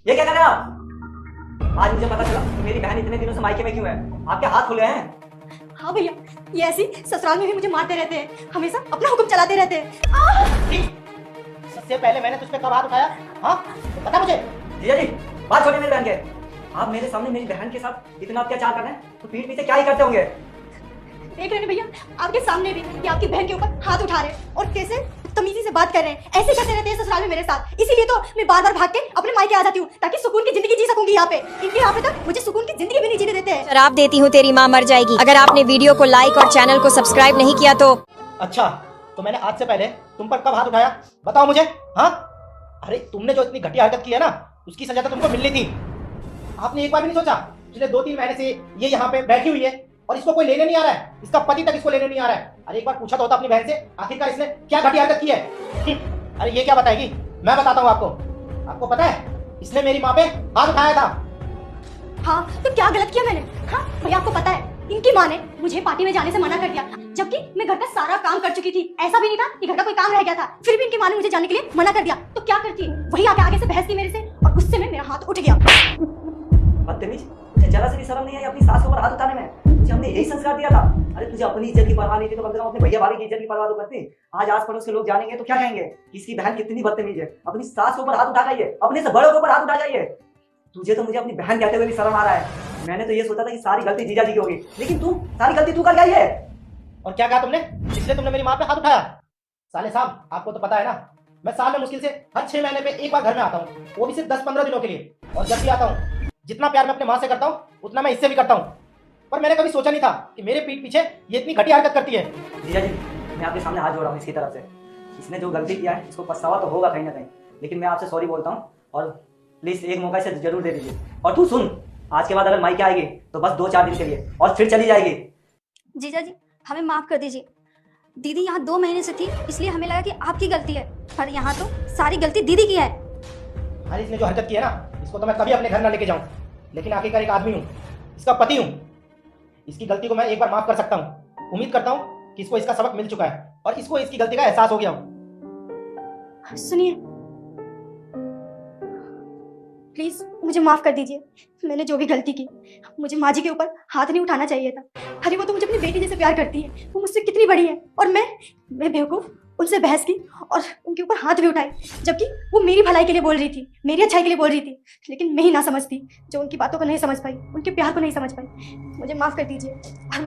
ये क्या कर रहे हैं आप? आज मुझे पता चला कि मेरी बहन इतने दिनों से मायके में क्यों है। आपके हाथ खुले हैं। हाँ भैया, ये ऐसी ससुराल में भी मुझे मारते रहते हैं, हमेशा अपना हुक्म चलाते रहते हैं। इससे पहले मैंने तुझ पे कब हाथ उठाया? हाँ बता मुझे। जीजा जी, बात छोड़िए मेरी बहन के। आप मेरे सामने मेरी बहन के साथ इतना अत्याचार कर रहे हैं तो पीठ पीछे क्या ही करते होंगे। देख रहे हैं भैया, आपके सामने भी ये आपकी बहन के ऊपर हाथ उठा रहे हैं और कैसे तमीजी से बात कर रहे हैं। ऐसे करते रहते हैं ससुराल में मेरे साथ, इसीलिए तो मैं बार बार भाग के अपने मायके आ जाती हूँ ताकि सुकून की जिंदगी जी सकूंगी यहाँ पे। इनके यहाँ पे तो मुझे सुकून की जिंदगी भी नहीं जीने देते हैं। शराब देती हूँ तेरी माँ मर जाएगी। अगर आपने वीडियो को लाइक और चैनल को सब्सक्राइब नहीं किया तो अच्छा, तो मैंने आज से पहले तुम पर कब हाथ उठाया? बताओ मुझे। हाँ, अरे तुमने जो इतनी घटिया हरकत की है ना, उसकी सजा तो तुमको मिलनी थी। आपने एक बार भी नहीं सोचा? पिछले 2-3 महीने से ये यहाँ पे बैठी हुई है और इसको कोई लेने नहीं आ रहा है, इसका पति तक इसको लेने नहीं आ रहा है। अरे एक बार पूछा तो होता अपनी बहन से, आखिरकार इसने क्या घटिया हरकत की है। अरे ये क्या बताएगी? मैं बताता हूँ आपको। आपको पता है इसने मेरी माँ पे हाथ उठाया था। हाँ, तो क्या गलत किया मैंने? हाँ भैया, आपको पता है इनकी माँ ने मुझे पार्टी में जाने से मना कर दिया, जबकि मैं घर का सारा काम कर चुकी थी। ऐसा भी नहीं था कि घर का कोई काम रह गया था, फिर भी इनकी माँ ने मुझे जाने के लिए मना कर दिया। तो क्या करती? वही आगे से बहस की मेरे से और गुस्से में मेरा हाथ उठ गया। बदतमीज, मुझे जरा से भी शर्म नहीं आई अपनी सास के ऊपर हाथ उठाने में। मुझे हमने यही संस्कार दिया था। अरे तुझे अपनी इज्जत की परवाह नहीं थी तो कम से कम अपने भैया भाभी की इज्जत की परवाह तो करती। आज आस पड़ोस के लोग जानेंगे तो क्या कहेंगे कि इसकी बहन कितनी बदतमीज है, अपनी सास के ऊपर हाथ उठा जाइए, अपने से बड़ों के ऊपर हाथ उठा जाइए। तुझे तो मुझे अपनी बहन कहते हुए भी शर्म आ रहा है। मैंने तो ये सोचा था कि सारी गलती जीजा जी की होगी, लेकिन तू सारी गलती तू कर गई है। और क्या कहा तुमने? इसलिए तुमने मेरी माँ पे हाथ उठाया? साले साहब, आपको तो पता है ना, मैं साल में मुश्किल से हर 6 महीने पे एक बार घर में आता हूँ, वो भी सिर्फ 10-15 दिनों के लिए। और जब भी आता हूँ, जितना प्यार मैं अपने माँ से करता हूँ उतना मैं इससे भी करता हूँ। पर मैंने कभी सोचा नहीं था कि मेरे पीठ पीछे ये इतनी घटिया हरकत करती है। जीजा जी, मैं आपके सामने हाथ जोड़ रहा हूँ इसकी तरफ से। इसने जो गलती किया है इसको पछतावा तो होगा कहीं ना कहीं, लेकिन मैं आपसे सॉरी बोलता हूँ और प्लीज एक मौका इसे जरूर दे दीजिए। और तू सुन, आज के बाद अगर मायके आएगी तो बस 2-4 दिन के लिए और फिर चली जाएगी। जीजा जी, हमें माफ कर दीजिए। दीदी यहाँ 2 महीने से थी, इसलिए हमें लगा कि आपकी गलती है, पर यहाँ तो सारी गलती दीदी की है। अरे इसने जो हरकत की है ना, इसको तो मैं कभी अपने घर ना लेके जाऊँ, लेकिन आखिरकार एक आदमी हूँ, इसका पति हूँ। इसकी गलती को मैं एक बार माफ कर सकता हूँ। उम्मीद करता हूँ कि इसको इसका सबक मिल चुका है और इसको इसकी गलती का एहसास हो गया हो। सुनिए, प्लीज मुझे माफ कर दीजिए। मैंने जो भी गलती की, मुझे माँ जी के ऊपर हाथ नहीं उठाना चाहिए था। अरे वो तो मुझे अपनी बेटी जैसे प्यार करती है, वो मुझसे कितनी बड़ी है और मैं बेवकूफ उनसे बहस की और उनके ऊपर हाथ भी उठाए, जबकि वो मेरी भलाई के लिए बोल रही थी, मेरी अच्छाई के लिए बोल रही थी। लेकिन मैं ही ना समझती, जो उनकी बातों को नहीं समझ पाई, उनके प्यार को नहीं समझ पाई। मुझे माफ कर दीजिए।